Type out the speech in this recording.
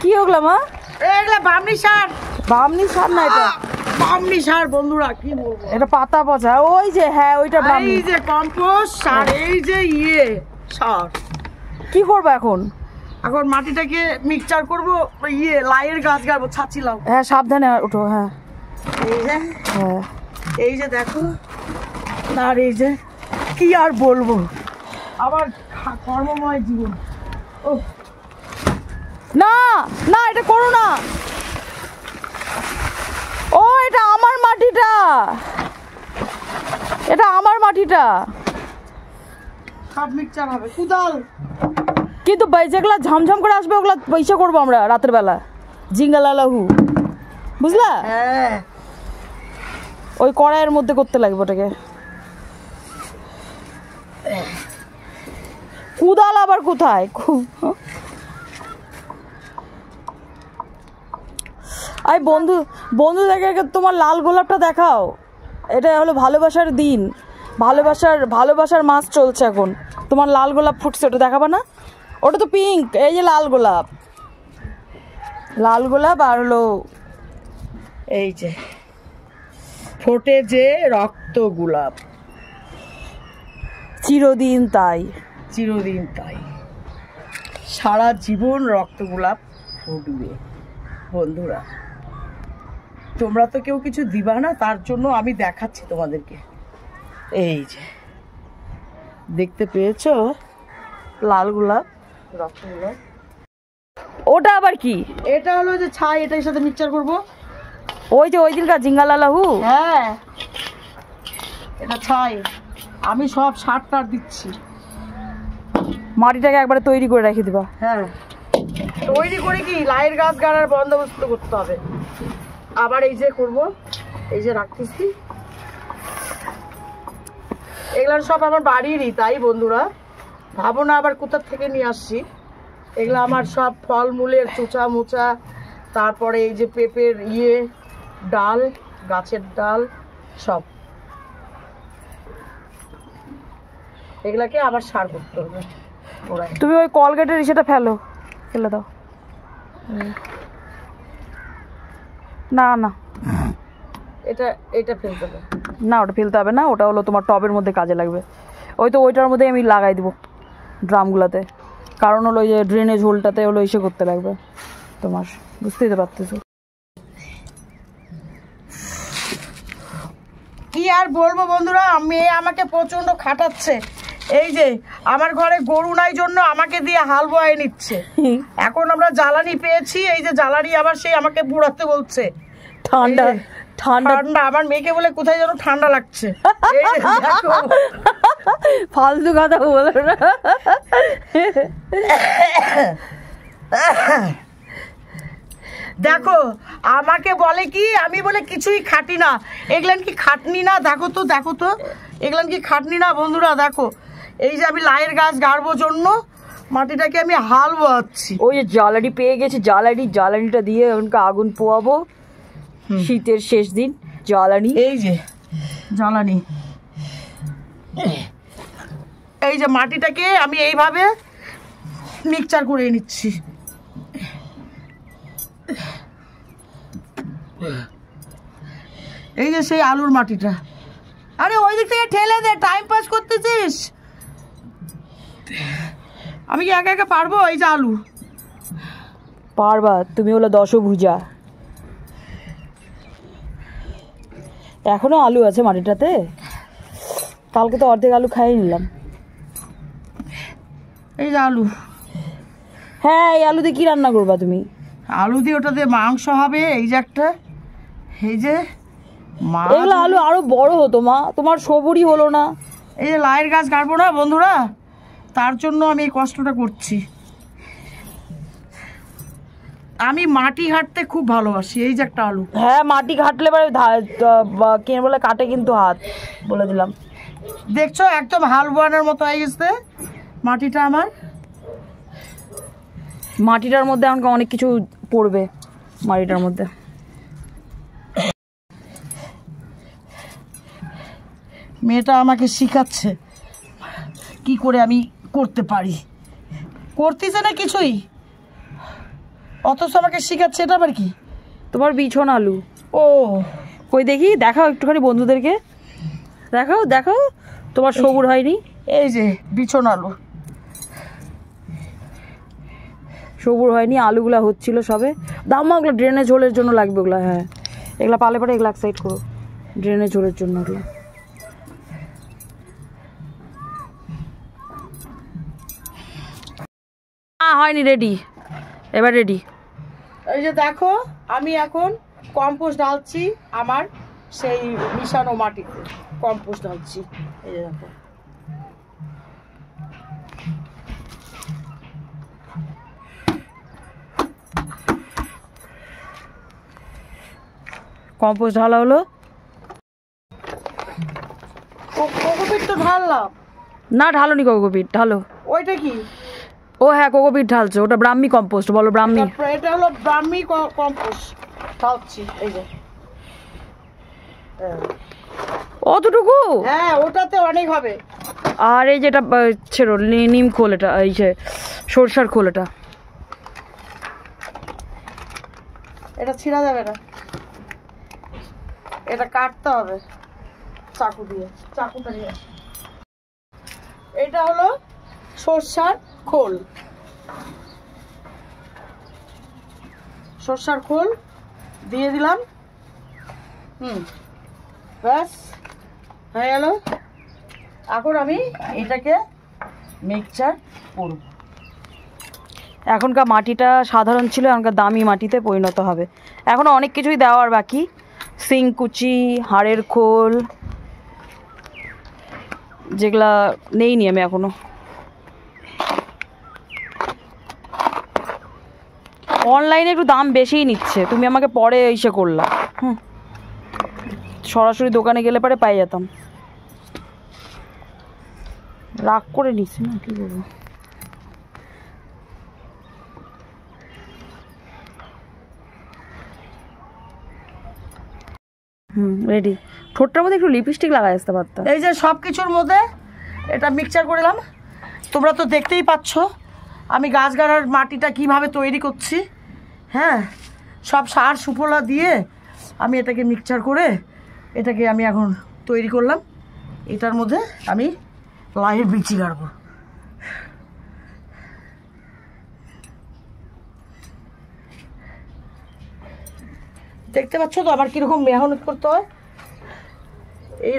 কি ওগুলা মা? এগুলা বামনি সার। বামনি সার না এটা, বামনি সার বন্ধুরা, কি বলবো, এটা পাতা পচা। ওই যে হ্যাঁ ওইটা বামনি। এই যে কম্পোস্ট সার, এই যে সার। কি করবো এখন? এখন মাটিটাকে মিক্সচার করবো, লাইয়ের গাছ গাড়বো, ছাড়ছিলাম। হ্যাঁ সাবধানে ওঠো। হ্যাঁ হ্যাঁ এই যে দেখো, আর এই যে কি আর বলবো, আবার কর্মময় জীবন। ও না না, এটা করো না। ও এটা আমার মাটিটা, এটা আমার মাটিটা। সব মিক্সচার হবে, কুদাল। কিন্তু যেগুলা ঝমঝম করে আসবে ওগুলা পয়সা করবো আমরা রাতের বেলা, জিঙ্গালালাহু, বুঝলা? হ্যাঁ ওই কড়াইয়ের মধ্যে করতে লাগবে ওটাকে। কুদাল আবার কোথায়? আই বন্ধুদেরকে তোমার লাল গোলাপটা দেখাও। এটা হলো ভালোবাসার দিন, ভালোবাসার মাস চলছে এখন। তোমার লাল গোলাপ ফুটছে, ওটা দেখাবা না? ওটা তো পিঙ্ক, এই যে লাল গোলাপ আর হলো এই যে ফোটে যে রক্ত গোলাপ, চিরদিন তাই, চিরদিন তাই, সারা জীবন রক্ত গোলাপ ফুটবে। বন্ধুরা তোমরা তো কেউ কিছু দিবা না, তার জন্য আমি দেখাচ্ছি তোমাদেরকে। এই যে দেখতে পেয়েছো, লাল গোলাপ, রক্ত গোলাপ। ওটা আবার কি? এটা হলো যে ছাই, এটার সাথে মিক্সচার করবো। ওই যে ওই দিনকার জিঙ্গালালাহু। হ্যাঁ এটা ছাই, আমি সব সার টার দিচ্ছি। মাটিটাকে একবারে তৈরি করে রেখে দিবা। হ্যাঁ তৈরি করে কি লাইয়ের গাছ গাড়ার বন্দোবস্ত করতে হবে। আবার এই যে করবো, এই যে রাখতেছি, এগুলো সব আমার বাড়িরই, তাই বন্ধুরা ভাবো না আবার কোথা থেকে নিয়ে আসছি। এগুলো আমার সব ফলমূলের চোচা মোচা, তারপরে এই যে পেঁপের ডাল, গাছের ডাল, সব এগুলাকে আবার সার করতে হবে। তুমি ওই কলগেটের সেটা ফেলে দাও। না না এটা ফেলতে হবে না, ওটা ফেলতে হবে না, ওটা হলো তোমার টবের মধ্যে কাজে লাগবে। ওইটার মধ্যে আমি লাগাই দেবো ড্রামগুলোতে, কারণ হলো ওই যে ড্রেনেজ হোলটাতে হলো এসে করতে লাগবে তোমার, বুঝতেই তো পারতেছো। কি আর বলবো বন্ধুরা, মেয়ে আমাকে প্রচন্ড খাটাচ্ছে। এই যে আমার ঘরে গরু নাই জন্য আমাকে দিয়ে হাল বয়ে নিচ্ছে। এখন আমরা জ্বালানি পেয়েছি, এই যে জ্বালানি আবার সেই আমাকে বুড়াতে বলছে। ঠান্ডা ঠান্ডা ঠান্ডা, আমার মেয়েকে বলে কোথায় যেন ঠান্ডা লাগছে। ফালতু কথা বলো না। দেখো আমাকে বলে কি, আমি বলে কিছুই খাটি না। এগুলান কি খাটনি না? দেখো তো এগুলান কি খাটনি না বন্ধুরা? দেখো এই যে আমি লাইয়ের গাছ গাড়বো জন্য মাটিটাকে আমি হাল বোয়াচ্ছি। ওই যে জ্বালানি পেয়ে গেছে, জ্বালানিটা দিয়ে ওখানকে আগুন পোয়াবো। শীতের শেষ দিন জ্বালানি, এই যে জ্বালানি, এই যে মাটিটাকে আমি এইভাবে মিক্সচার করে নিচ্ছি। এই যে সেই আলুর মাটিটা। আরে ওই দিক থেকে ঠেলে দে, টাইম পাস করতেছিস। আমি কি একা একা পারবো? এই যে আলু পারবা তুমি, হলো দশভুজা। এখনো আলু আছে মাটিটাতে, কালকে তো অর্ধেক আলু খাইয়ে নিলাম। এই যে আলু, হ্যাঁ এই আলু দিয়ে কি রান্না করবা তুমি? আলু দিয়ে ওটা দিয়ে মাংস হবে। এই যে একটা, এই যে এগুলো আলু আরো বড় হতো মা, তোমার সবুরই হলো না। এই যে লাইয়ের গাছ কাটবো না বন্ধুরা, তার জন্য আমি এই কষ্টটা করছি। আমি মাটি ঘাটতে খুব ভালোবাসি। এই যে একটা আলু, হ্যাঁ মাটি ঘাটলে পরে কে বলে কাটে কিন্তু হাত, বলে দিলাম। দেখছো একদম হাল বোয়ানোর মতো হয়ে গেছে মাটিটা আমার। মাটিটার মধ্যে আমাকে অনেক কিছু পড়বে, মাটিটার মধ্যে। মেয়েটা আমাকে শিখাচ্ছে কি করে আমি করতে পারি, করতেছে না কিছুই। অথচ আমাকে শিখাচ্ছে, এটা আবার কি? তোমার বিছন আলু। ও কই দেখি, দেখাও একটুখানি বন্ধুদেরকে, দেখাও দেখাও, তোমার সবুর হয়নি। এই যে বিছন আলু, সবুর হয়নি, আলুগুলা হচ্ছিল সবে। দাম ওগুলো ড্রেনে ঝোলের জন্য লাগবে ওগুলো। হ্যাঁ, এগুলা পালে পারে এগুলো এক সাইড করো, ড্রেনে ঝোলের জন্য ওগুলো। হয়নি, রেডি, এবার রেডি। এই যে দেখো আমি এখন কম্পোস্ট ঢালছি, আমার সেই মিশানো মাটিতে কম্পোস্ট ঢালছি। এই যে দেখো, কম্পোস্ট ঢালা হলো। কোকোপিট তো ঢাললাম না, ঢালোনি কোকোপিট, ঢালো। ওইটা কি? ও হ্যাঁ, কোকোপিট ঢালছো, ওটা ব্রাহ্মী কম্পোস্ট বলো, ব্রাহ্মী। এটা হলো ব্রাহ্মী কম্পোস্ট ঢালছি। এই যে অতটুকু? হ্যাঁ, ওটাতে অনেক হবে। আর এই যেটা ছেড়ো, নিম খোল, এটা এই যে সরষার খোল, এটা ছিঁড়া যাবে না, এটা কাটতে হবে চাকু দিয়ে, চাকুটা নিয়ে। এটা হলো সরষার খোল, সরষার খোল দিয়ে দিলাম। ব্যাস হয়ে গেল। এখন আমি এটাকে মিক্সচার করব। এখনকার মাটিটা সাধারণ ছিল, এখনকার দামি মাটিতে পরিণত হবে। এখনও অনেক কিছুই দেওয়ার বাকি, সিংকুচি, হাড়ের খোল, যেগুলা নেইনি আমি এখনো। অনলাইনে একটু দাম বেশিই নিচ্ছে, তুমি আমাকে পরে এসে করলা। সরাসরি দোকানে গেলে পরে পাই যেতাম। রাগ করে নিচ্ছি না, কি বলবো। রেডি। ঠোঁটটার মধ্যে একটু লিপস্টিক লাগাই আসতে পারতাম। এই যে সব কিছুর মধ্যে এটা মিক্সচার করলাম। তোমরা তো দেখতেই পাচ্ছ আমি গাছ গাড়ার মাটিটা কিভাবে তৈরি করছি। হ্যাঁ, সব সার সুফলা দিয়ে আমি এটাকে মিক্সচার করে এটাকে আমি এখন তৈরি করলাম। এটার মধ্যে আমি লাইয়ের বিচি গাড়বো। দেখতে পাচ্ছ তো আমার কিরকম মেহনত করতে হয়। এই